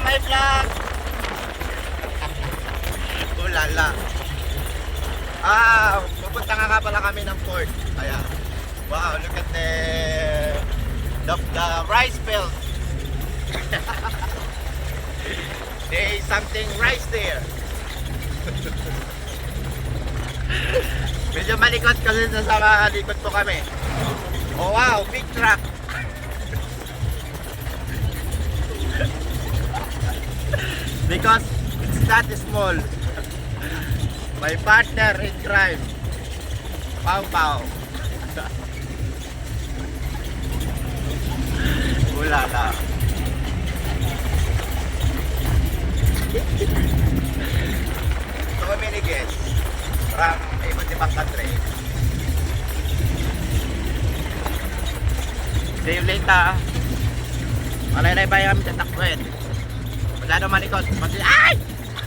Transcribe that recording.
my vlog! Ulala. Pupunta nga pala kami ng port. Ayan. Wow, look at the rice field. There is something rice there. Medyo malikot kasi sa likod po kami. Oh wow, big truck. Because it's not small. My partner in crime, Pau Pau. Ulala. So many guests from iba't ibang country. See you later. Malay-lay ba yung tatakbuhin? Masyado malikot. Ay!